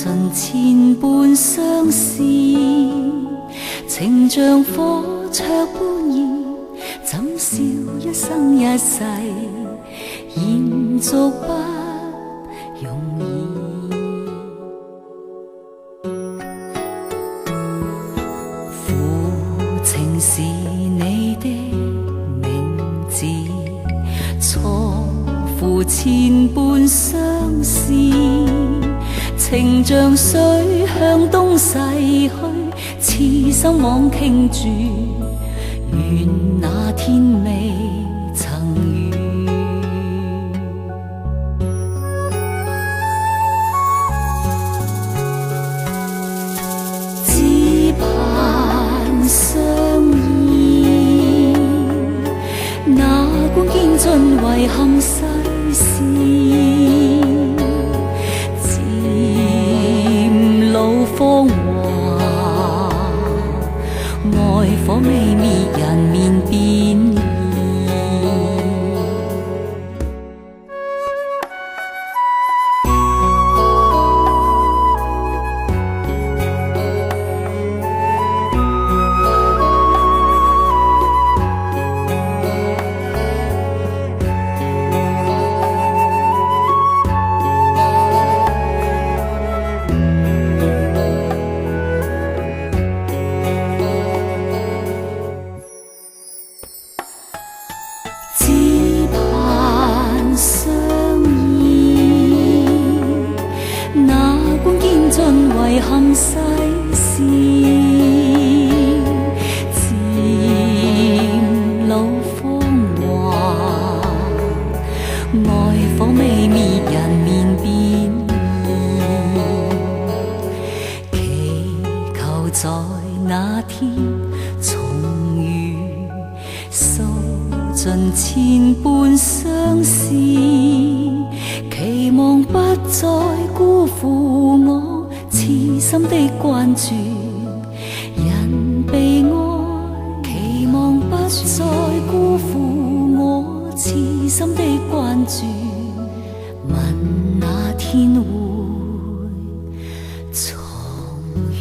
盡千般相思，情像火灼般熱，怎笑一生一世，延續不容易。負情是你的名字，錯付千般相思，情像水向東逝去，痴心枉傾注，願那天未曾遇。只盼相依，哪管見盡遺憾世事，漸老芳華，愛火未滅，人面變異。只盼相依，哪管見盡遺憾世事，漸老芳華，愛火未滅，人面變異。祈求在那天重遇，訴盡千般相思，期望不再辜負我痴心的關注。人被愛，期望不再辜負我痴心的關注。問那天會重遇。